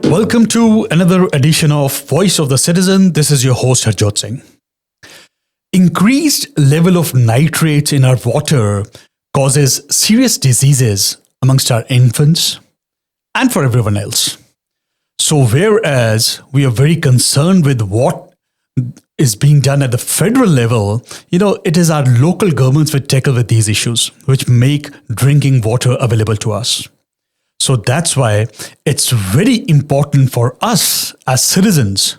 Welcome to another edition of Voice of the Citizen. This is your host, Harjot Singh. Increased level of nitrates in our water causes serious diseases amongst our infants and for everyone else. So whereas we are very concerned with what is being done at the federal level, it is our local governments which tackle with these issues, which make drinking water available to us. So that's why it's very important for us as citizens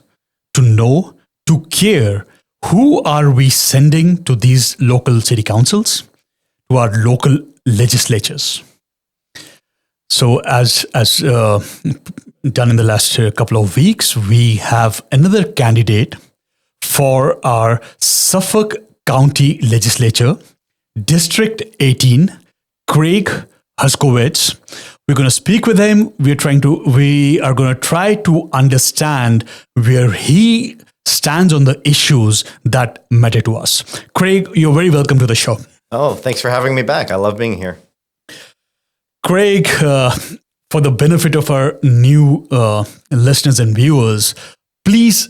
to know, to care, who are we sending to these local city councils, to our local legislatures. So as done in the last couple of weeks, we have another candidate for our Suffolk County Legislature, District 18, Craig Herkowitz. We're going to speak with him. We are going to try to understand where he stands on the issues that matter to us. Craig, you're very welcome to the show. Oh, thanks for having me back. I love being here. Craig, for the benefit of our new listeners and viewers, please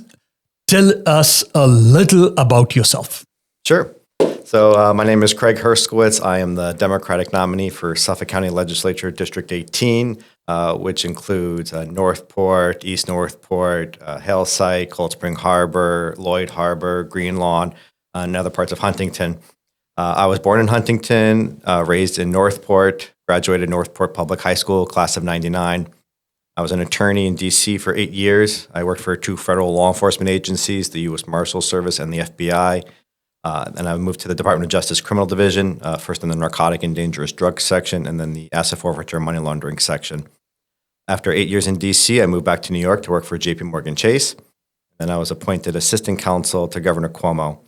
tell us a little about yourself. Sure. So my name is Craig Herkowitz. I am the Democratic nominee for Suffolk County Legislature District 18, which includes Northport, East Northport, Hale Site, Cold Spring Harbor, Lloyd Harbor, Green Lawn, and other parts of Huntington. I was born in Huntington, raised in Northport, graduated Northport Public High School, class of 99. I was an attorney in D.C. for 8 years. I worked for 2 federal law enforcement agencies, the U.S. Marshals Service and the FBI. Then I moved to the Department of Justice Criminal Division, first in the Narcotic and Dangerous Drugs section, and then the Asset Forfeiture Money Laundering section. After 8 years in D.C., I moved back to New York to work for J.P. Morgan Chase. Then I was appointed Assistant Counsel to Governor Cuomo,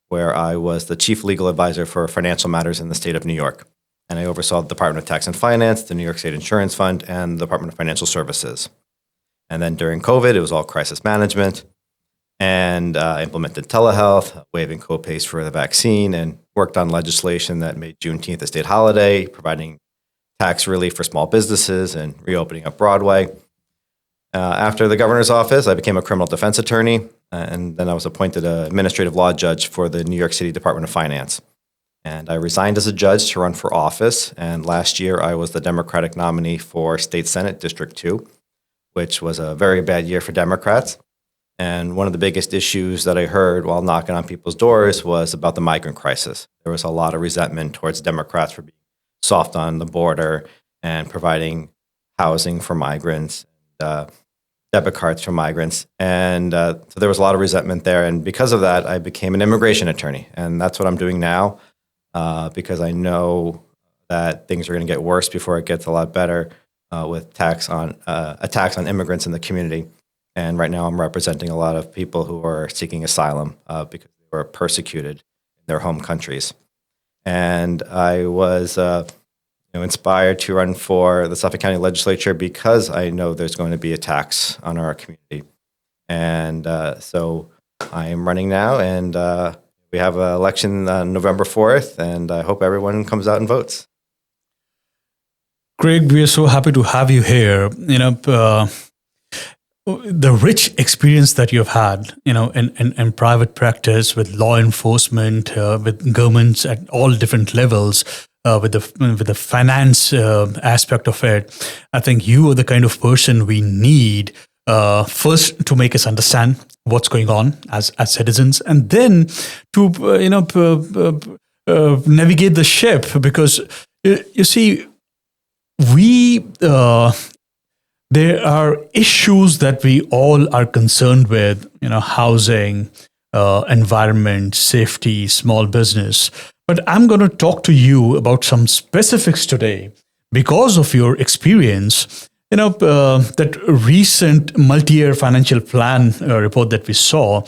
where I was the Chief Legal Advisor for financial matters in the state of New York. And I oversaw the Department of Tax and Finance, the New York State Insurance Fund, and the Department of Financial Services. And then during COVID, it was all crisis management, and implemented telehealth, waiving co-pays for the vaccine, and worked on legislation that made Juneteenth a state holiday, providing tax relief for small businesses and reopening up Broadway. After the governor's office, I became a criminal defense attorney, and then I was appointed an administrative law judge for the New York City Department of Finance. And I resigned as a judge to run for office, and last year I was the Democratic nominee for State Senate District 2, which was a very bad year for Democrats. And one of the biggest issues that I heard while knocking on people's doors was about the migrant crisis. There was a lot of resentment towards Democrats for being soft on the border and providing housing for migrants, debit cards for migrants. And so there was a lot of resentment there. And because of that, I became an immigration attorney. And that's what I'm doing now because I know that things are going to get worse before it gets a lot better with attacks on immigrants in the community. And right now I'm representing a lot of people who are seeking asylum because they were persecuted in their home countries. And I was inspired to run for the Suffolk County Legislature because I know there's going to be attacks on our community. And so I am running now, and we have an election on November 4th, and I hope everyone comes out and votes. Craig, we are so happy to have you here. The rich experience that you've had, in private practice with law enforcement, with governments at all different levels, with the finance aspect of it, I think you are the kind of person we need first to make us understand what's going on as citizens, and then to navigate the ship, because you see, there are issues that we all are concerned with, housing, environment, safety, small business. But I'm going to talk to you about some specifics today because of your experience. That recent multi-year financial plan report that we saw,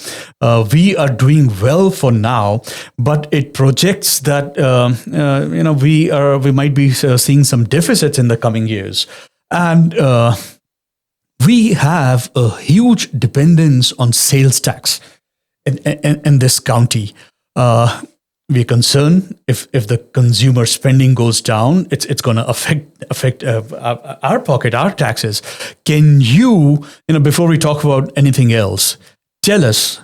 we are doing well for now, but it projects that, we might be seeing some deficits in the coming years. And we have a huge dependence on sales tax in this county. we're concerned if the consumer spending goes down, it's going to affect our pocket, our taxes. Can you, before we talk about anything else, tell us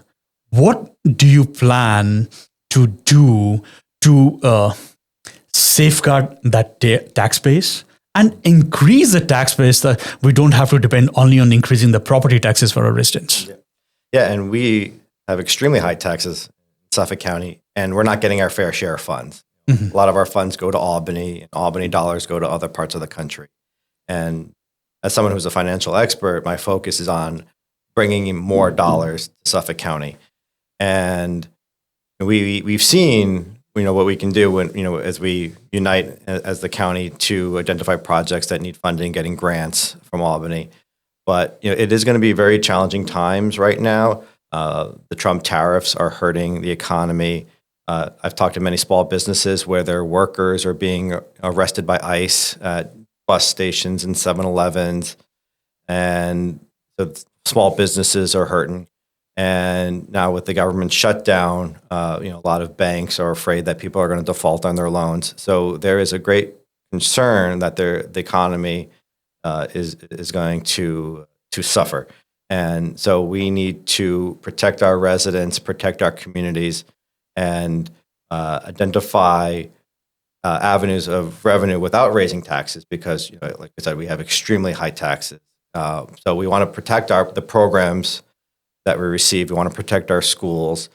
what do you plan to do to safeguard that tax base and increase the tax base that we don't have to depend only on increasing the property taxes for our residents? Yeah, and we have extremely high taxes in Suffolk County, and we're not getting our fair share of funds. A lot of our funds go to Albany, and Albany dollars go to other parts of the country. And as someone who's a financial expert, my focus is on bringing in more dollars to Suffolk County. And we've seen, what we can do when, as we unite as the county to identify projects that need funding, getting grants from Albany. But it is going to be very challenging times right now. The Trump tariffs are hurting the economy. I've talked to many small businesses where their workers are being arrested by ICE at bus stations and 7-Elevens. And so small businesses are hurting. And now with the government shutdown, a lot of banks are afraid that people are going to default on their loans. So there is a great concern that the economy is going to suffer. And so we need to protect our residents, protect our communities, and identify avenues of revenue without raising taxes because, like I said, we have extremely high taxes. So we want to protect the programs that we receive. We want to protect our schools,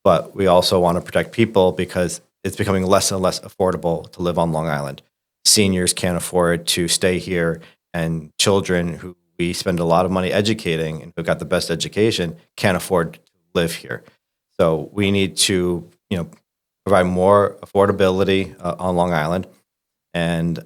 but we also want to protect people because it's becoming less and less affordable to live on Long Island. Seniors can't afford to stay here, and children who we spend a lot of money educating and who got the best education can't afford to live here. So we need to, provide more affordability on Long Island. And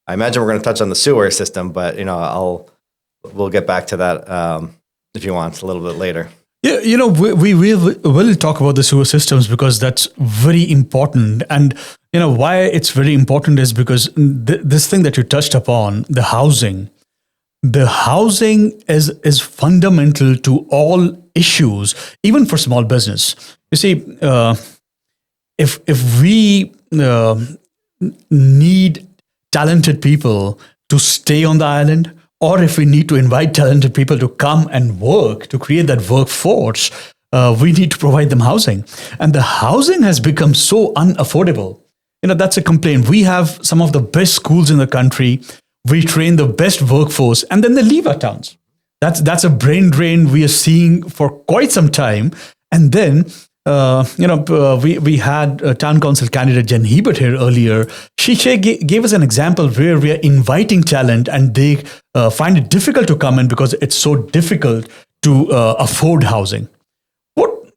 I imagine we're going to touch on the sewer system, but we'll get back to that if you want a little bit later. Yeah, we will talk about the sewer systems because that's very important. And, why it's very important is because this thing that you touched upon, the housing is fundamental to all issues, even for small business. You see, if we need talented people to stay on the island, or if we need to invite talented people to come and work, to create that workforce, we need to provide them housing. And the housing has become so unaffordable. That's a complaint. We have some of the best schools in the country. We train the best workforce, and then they leave our towns. That's a brain drain we are seeing for quite some time. And then, we had a town council candidate, Jen Hebert, here earlier. She gave us an example where we are inviting talent and they find it difficult to come in because it's so difficult to afford housing.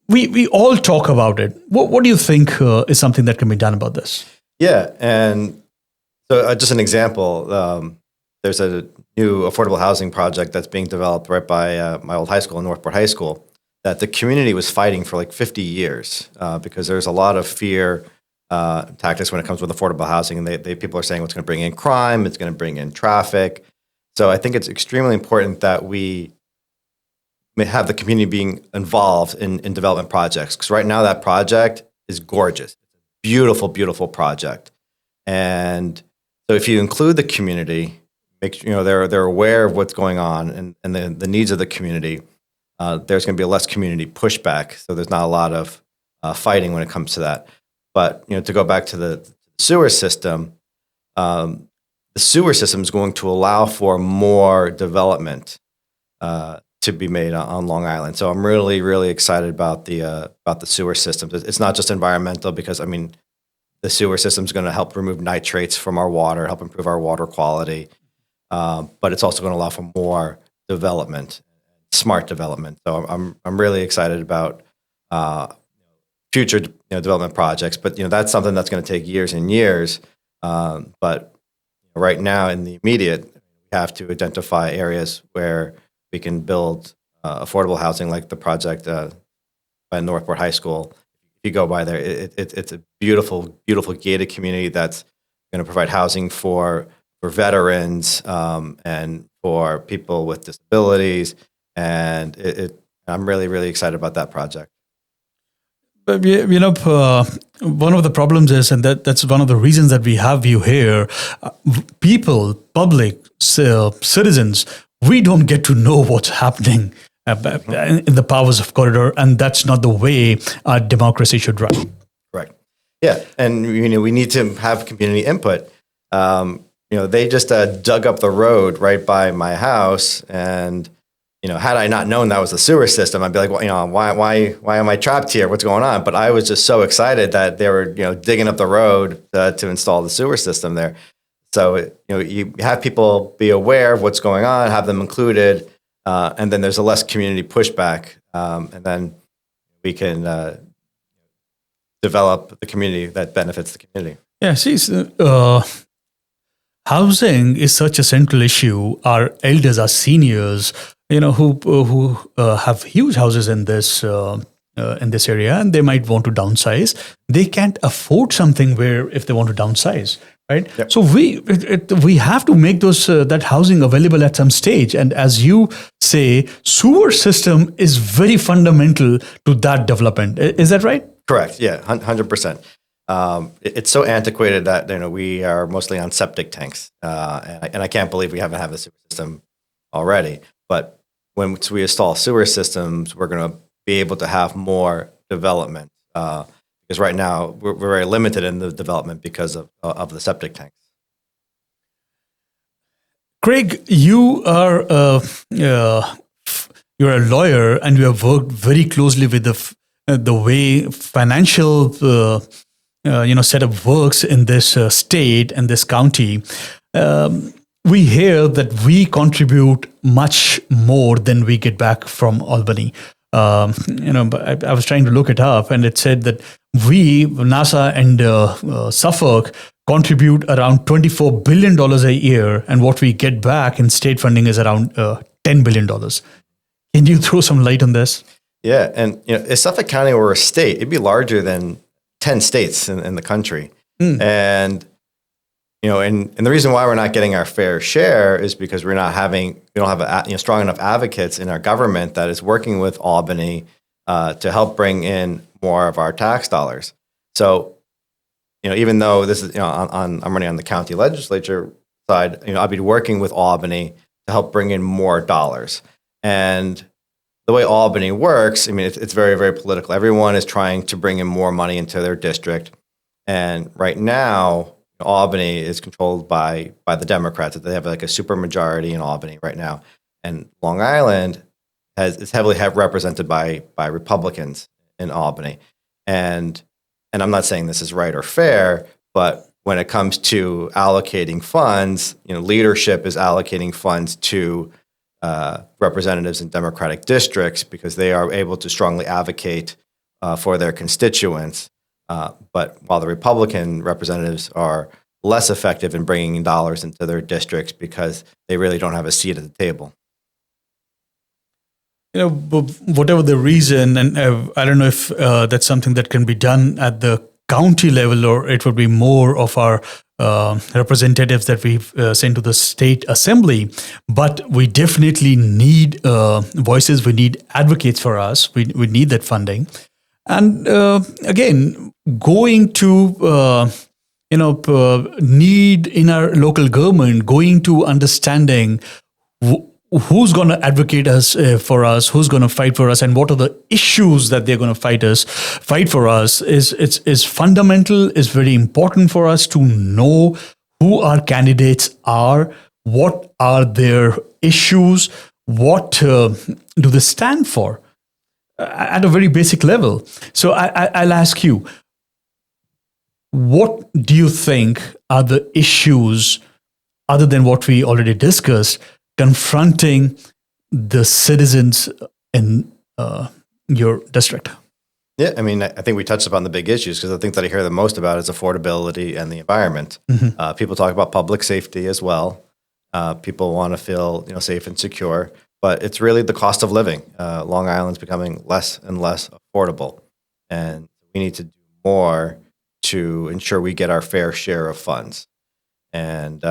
We all talk about it. What do you think is something that can be done about this? Yeah, and so just an example, there's a new affordable housing project that's being developed right by my old high school, Northport High School, that the community was fighting for like 50 years because there's a lot of fear tactics when it comes with affordable housing. And people are saying it's going to bring in crime, it's going to bring in traffic. So I think it's extremely important that we may have the community being involved in development projects. Because right now that project is gorgeous. Beautiful, beautiful project. And so if you include the community, they're aware of what's going on and the needs of the community, there's going to be less community pushback. So there's not a lot of fighting when it comes to that. But to go back to the sewer system, the sewer system is going to allow for more development to be made on Long Island. So I'm really, really excited about the sewer systems. It's not just environmental because the sewer system is going to help remove nitrates from our water, help improve our water quality, but it's also going to allow for more development, smart development. So I'm really excited about future development projects. But that's something that's going to take years and years. But right now, in the immediate, we have to identify areas where we can build affordable housing, like the project by Northport High School. If you go by there, it's a beautiful, beautiful gated community that's going to provide housing for veterans and for people with disabilities. And I'm really, really excited about that project. One of the problems is, and that's one of the reasons that we have you here, people, public, citizens, we don't get to know what's happening in the powers of corridor, and that's not the way our democracy should run. Right. Yeah, and we need to have community input. They just dug up the road right by my house, and had I not known that was the sewer system, I'd be like, well, why am I trapped here? What's going on? But I was just so excited that they were, digging up the road to install the sewer system there. So, you have people be aware of what's going on, have them included, and then there's a less community pushback, and then we can develop the community that benefits the community. Yeah, see, housing is such a central issue. Our elders, our seniors, who have huge houses in this area, and they might want to downsize. They can't afford something where if they want to downsize, right? Yep. So we have to make that housing available at some stage. And as you say, sewer system is very fundamental to that development. Is that right? Correct. Yeah, 100%. It's so antiquated that we are mostly on septic tanks, and I can't believe we haven't had the sewer system already. But when we install sewer systems, we're going to be able to have more development because right now we're very limited in the development because of the septic tanks. Craig, you're a lawyer, and you have worked very closely with the way financial setup works in this state and this county. We hear that we contribute much more than we get back from Albany. But I was trying to look it up, and it said that NASA and Suffolk contribute around $24 billion a year, and what we get back in state funding is around $10 billion. Can you throw some light on this? Yeah, and if Suffolk County were a state, it'd be larger than 10 states in the country. And and the reason why we're not getting our fair share is because we don't have strong enough advocates in our government that is working with Albany to help bring in more of our tax dollars. So, even though this is I'm running on the county legislature side, I'll be working with Albany to help bring in more dollars. And the way Albany works, it's very, very political. Everyone is trying to bring in more money into their district, and right now, Albany is controlled by the Democrats. They have like a super majority in Albany right now, and Long Island is heavily represented by Republicans in Albany. And I'm not saying this is right or fair, but when it comes to allocating funds, leadership is allocating funds to representatives in Democratic districts because they are able to strongly advocate for their constituents. But while the Republican representatives are less effective in bringing dollars into their districts because they really don't have a seat at the table. Whatever the reason, and I don't know if that's something that can be done at the county level, or it would be more of our representatives that we've sent to the state assembly. But we definitely need voices. We need advocates for us. We need that funding. And again, going to need in our local government, going to understanding who's going to advocate for us, who's going to fight for us, and what are the issues that they're going to fight for us is fundamental. Is very important for us to know who our candidates are, what are their issues, what do they stand for. At a very basic level. So I'll ask you, what do you think are the issues, other than what we already discussed, confronting the citizens in your district? Yeah, I think we touched upon the big issues because I think that I hear the most about is affordability and the environment. Mm-hmm. People talk about public safety as well. People want to feel safe and secure. But it's really the cost of living. Long Island's becoming less and less affordable. And we need to do more to ensure we get our fair share of funds. And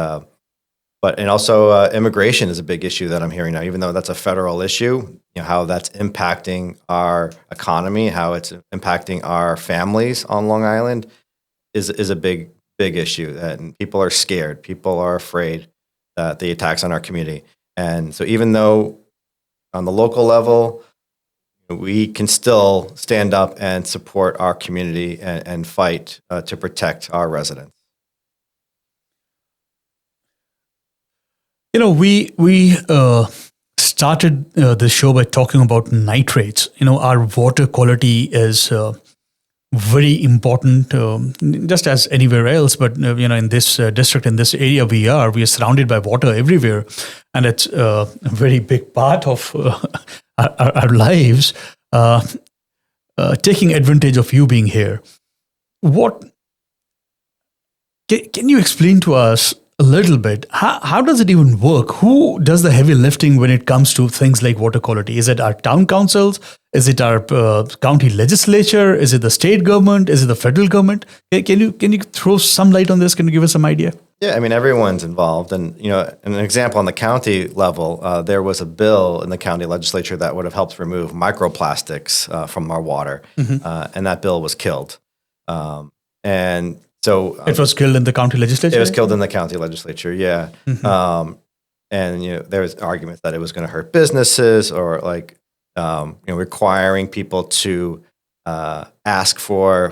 and also immigration is a big issue that I'm hearing now, even though that's a federal issue, how that's impacting our economy, how it's impacting our families on Long Island is a big issue. And people are scared. People are afraid that the attacks on our community. And so even though on the local level, we can still stand up and support our community and fight to protect our residents. We started the show by talking about nitrates. Our water quality is very important, just as anywhere else. But in this district, in this area, we are surrounded by water everywhere, and it's a very big part of our lives. Taking advantage of you being here, what can you explain to us a little bit? How does it even work? Who does the heavy lifting when it comes to things like water quality? Is it our town councils? Is it our county legislature? Is it the state government? Is it the federal government? Can you throw some light on this? Can you give us some idea? Yeah, I mean, everyone's involved. And, an example on the county level, there was a bill in the county legislature that would have helped remove microplastics from our water. And that bill was killed. And so it was killed in the county legislature? It was killed in the county legislature, yeah. And, there was arguments that it was going to hurt businesses or requiring people to ask for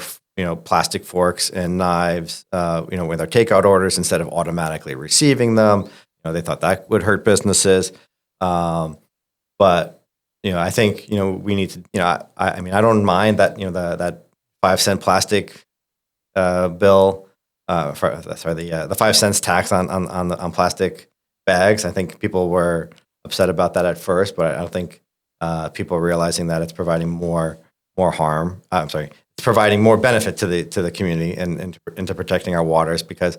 plastic forks and knives, with their takeout orders instead of automatically receiving them. They thought that would hurt businesses. But, I think, we need to, I mean, I don't mind that, that 5-cent plastic bill, the 5 cents tax on plastic bags. I think people were upset about that at first, but I don't think people are realizing that it's providing more harm. It's providing more benefit to the community and into protecting our waters, because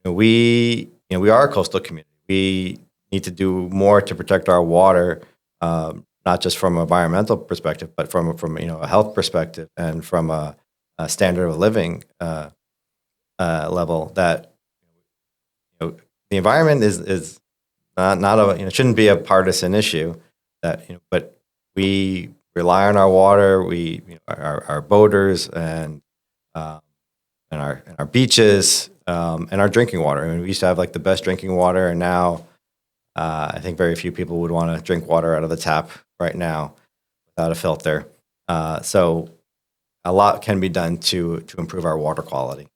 we are a coastal community. We need to do more to protect our water, not just from an environmental perspective, but from a health perspective and from a standard of living level. That the environment is not shouldn't be a partisan issue. But we rely on our water. We our boaters and our beaches and our drinking water. I mean, we used to have the best drinking water, and now I think very few people would want to drink water out of the tap right now without a filter. So a lot can be done to improve our water quality.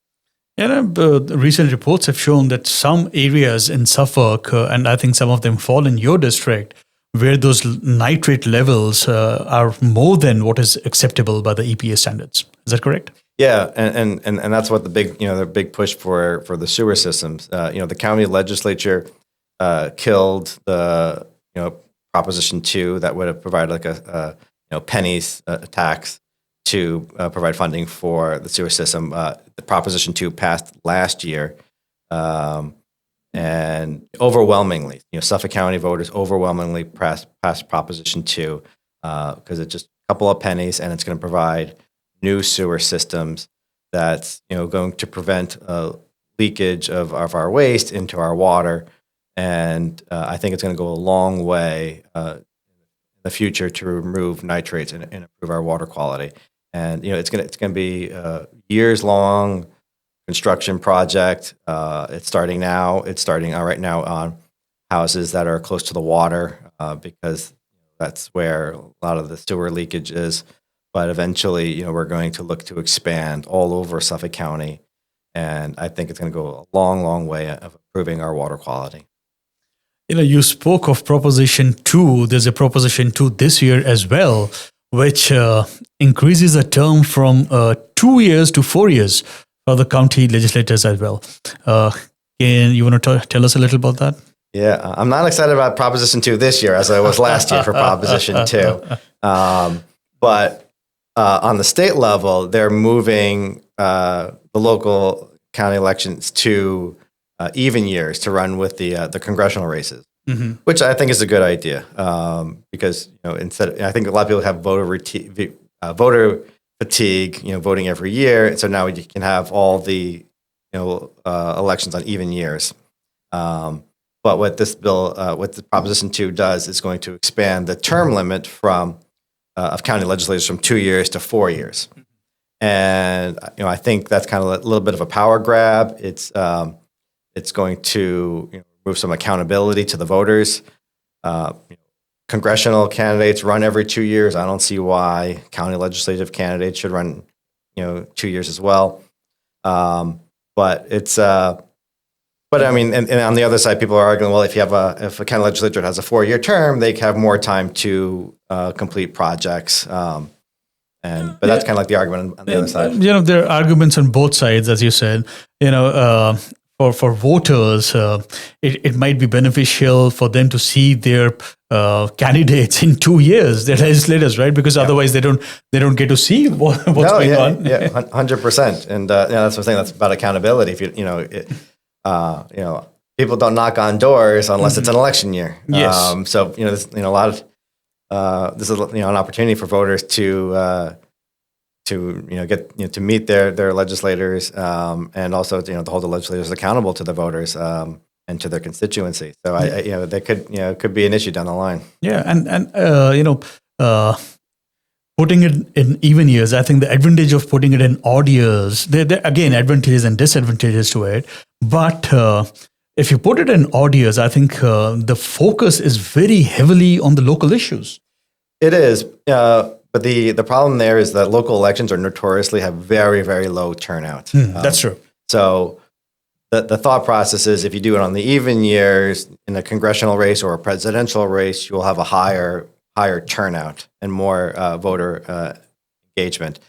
Recent reports have shown that some areas in Suffolk, and I think some of them fall in your district, where those nitrate levels are more than what is acceptable by the EPA standards. Is that correct? Yeah, and that's what the big push for the sewer systems. The county legislature killed the Proposition 2 that would have provided a pennies tax to provide funding for the sewer system. The Proposition 2 passed last year, and overwhelmingly, Suffolk County voters overwhelmingly passed Proposition 2 because it's just a couple of pennies, and it's going to provide new sewer systems that's going to prevent leakage of our waste into our water. And I think it's going to go a long way in the future to remove nitrates and improve our water quality. And it's going to be a years-long construction project. It's starting now. It's starting right now on houses that are close to the water because that's where a lot of the sewer leakage is. But eventually, we're going to look to expand all over Suffolk County, and I think it's going to go a long, long way of improving our water quality. You spoke of Proposition 2. There's a Proposition 2 this year as well, which increases the term from 2 years to 4 years for the county legislators as well. Can you want to tell us a little about that? Yeah, I'm not excited about Proposition 2 this year as I was last year for Proposition 2. But on the state level, they're moving the local county elections to even years to run with the congressional races, which I think is a good idea because instead, I think a lot of people have voter fatigue, voting every year, and so now you can have all the elections on even years. But what this bill, what the Proposition 2 does is going to expand the term limit from of county legislators from 2 years to 4 years. And I think that's kind of a little bit of a power grab. It's going to remove some accountability to the voters. Congressional candidates run every 2 years. I don't see why county legislative candidates should run 2 years as well. But it's but I mean, and on the other side, people are arguing, well, if a county legislature has a 4-year term, they have more time to complete projects. But that's kind of like the argument on the other side. There are arguments on both sides, as you said. For voters, it might be beneficial for them to see their candidates in 2 years, their legislators, right? Because otherwise they don't get to see what's going on. Yeah, 100%. And that's what I'm saying. That's about accountability. If people don't knock on doors unless it's an election year. Yes. So there's a lot of this is an opportunity for voters to get to meet their legislators and also to hold the legislators accountable to the voters and to their constituency. So there could be an issue down the line. Yeah, and putting it in even years, I think the advantage of putting it in odd years, there again advantages and disadvantages to it. But if you put it in odd years, I think the focus is very heavily on the local issues. It is. But the problem there is that local elections are notoriously have very, very low turnout. That's true. So the thought process is if you do it on the even years in a congressional race or a presidential race, you will have a higher turnout and more voter engagement.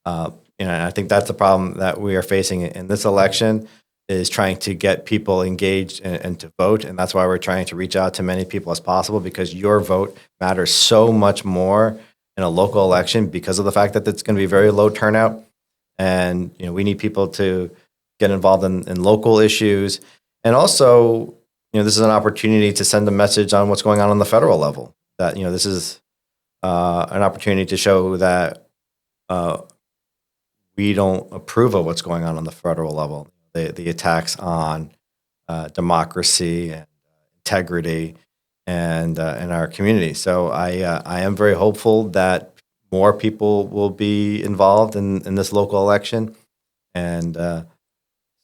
And I think that's the problem that we are facing in this election is trying to get people engaged and to vote. And that's why we're trying to reach out to many people as possible because your vote matters so much more in a local election because of the fact that it's going to be very low turnout. And, we need people to get involved in local issues. And also, this is an opportunity to send a message on what's going on the federal level. That, this is an opportunity to show that we don't approve of what's going on the federal level. The attacks on democracy and integrity and in our community. So I am very hopeful that more people will be involved in this local election, and so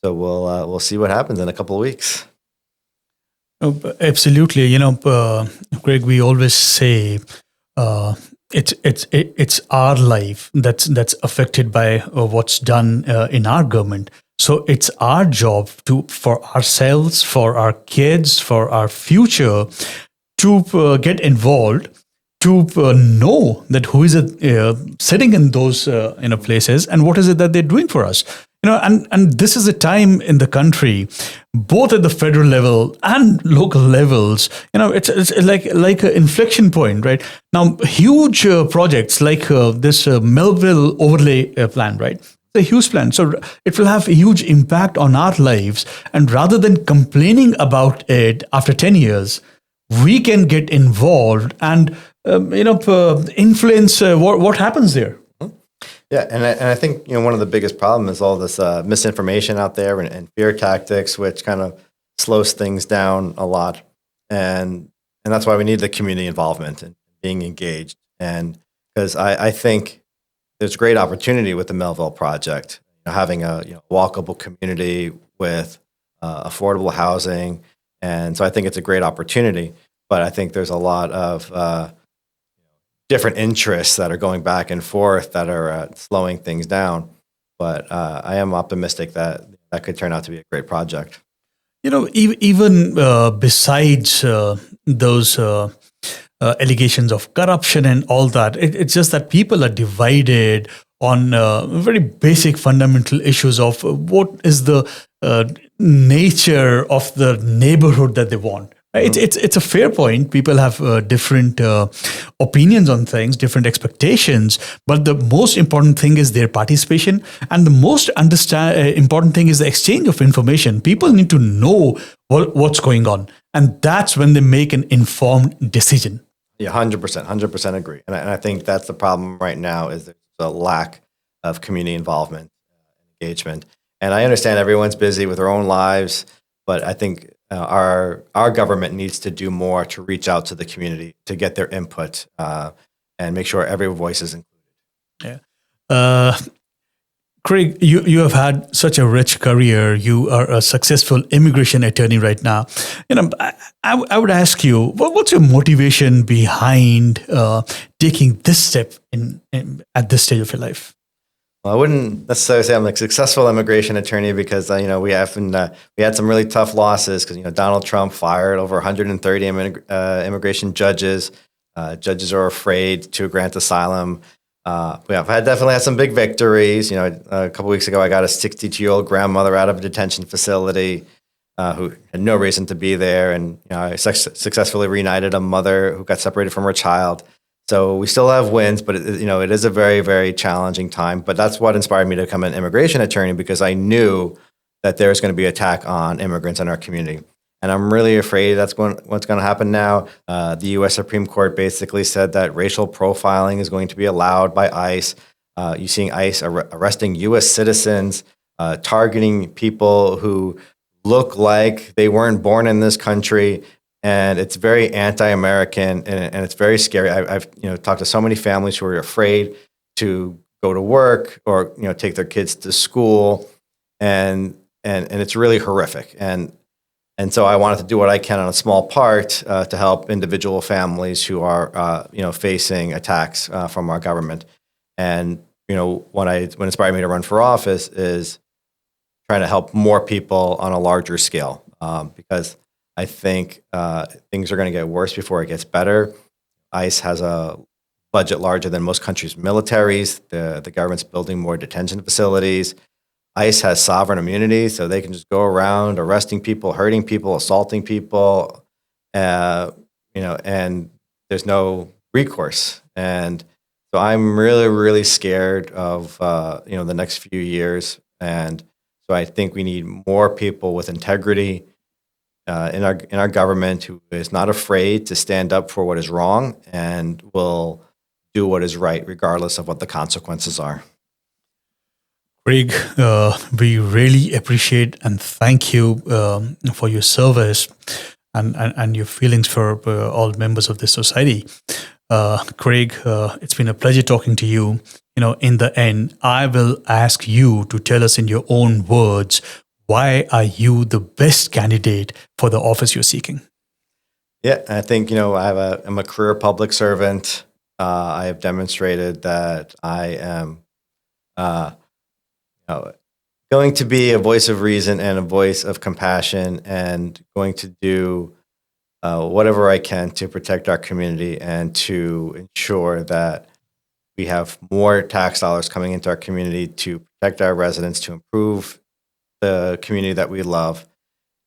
we'll see what happens in a couple of weeks. Absolutely, Craig. We always say it's our life that's affected by what's done in our government. So it's our job for ourselves, for our kids, for our future, to get involved, to know that who is sitting in those places and what is it that they're doing for us. And this is a time in the country, both at the federal level and local levels. It's like an inflection point, right? Now, huge projects like this Melville overlay plan, right? A huge plan. So it will have a huge impact on our lives. And rather than complaining about it after 10 years, we can get involved and influence what happens there. Yeah, and I think one of the biggest problems is all this misinformation out there and fear tactics, which kind of slows things down a lot. And that's why we need the community involvement and being engaged. And because I think there's great opportunity with the Melville project, having a walkable community with affordable housing, and so I think it's a great opportunity. But I think there's a lot of different interests that are going back and forth that are slowing things down. But I am optimistic that could turn out to be a great project. Even besides those allegations of corruption and all that, it's just that people are divided on very basic fundamental issues of what is the nature of the neighborhood that they want. Right? It's a fair point. People have different opinions on things, different expectations, but the most important thing is their participation, and the most important thing is the exchange of information. People need to know what's going on, and that's when they make an informed decision. Yeah, 100% agree. And I think that's the problem right now is there's a lack of community involvement, engagement. And I understand everyone's busy with their own lives, but I think our government needs to do more to reach out to the community to get their input and make sure every voice is included. Yeah. Craig, you have had such a rich career. You are a successful immigration attorney right now. I would ask you, what's your motivation behind taking this step at this stage of your life? Well, I wouldn't necessarily say I'm a successful immigration attorney because we had some really tough losses because Donald Trump fired over 130 immigration judges. Judges are afraid to grant asylum. I've definitely had some big victories. A couple weeks ago, I got a 62-year-old grandmother out of a detention facility who had no reason to be there, and I successfully reunited a mother who got separated from her child. So we still have wins, but it is a very, very challenging time. But that's what inspired me to become an immigration attorney because I knew that there's going to be an attack on immigrants in our community. And I'm really afraid what's going to happen now. The U.S. Supreme Court basically said that racial profiling is going to be allowed by ICE. You're seeing ICE arresting U.S. citizens, targeting people who look like they weren't born in this country. And it's very anti-American, and it's very scary. I've talked to so many families who are afraid to go to work or take their kids to school, and it's really horrific. And so I wanted to do what I can on a small part to help individual families who are facing attacks from our government. And what inspired me to run for office is trying to help more people on a larger scale because I think things are going to get worse before it gets better. ICE has a budget larger than most countries' militaries. The government's building more detention facilities. ICE has sovereign immunity, so they can just go around arresting people, hurting people, assaulting people, and there's no recourse. And so I'm really, really scared of the next few years. And so I think we need more people with integrity in our government who is not afraid to stand up for what is wrong and will do what is right, regardless of what the consequences are. Craig, we really appreciate and thank you for your service and your feelings for all members of this society. Craig, it's been a pleasure talking to you. In the end, I will ask you to tell us in your own words, why are you the best candidate for the office you're seeking? Yeah, I think, I'm a career public servant. I have demonstrated that I am going to be a voice of reason and a voice of compassion and going to do whatever I can to protect our community and to ensure that we have more tax dollars coming into our community to protect our residents, to improve the community that we love.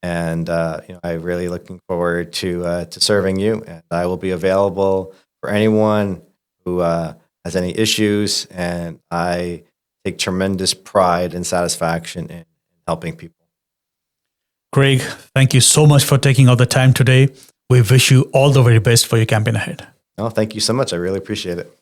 And I'm really looking forward to serving you. And I will be available for anyone who has any issues. And I take tremendous pride and satisfaction in helping people. Craig, thank you so much for taking all the time today. We wish you all the very best for your campaign ahead. Oh, thank you so much. I really appreciate it.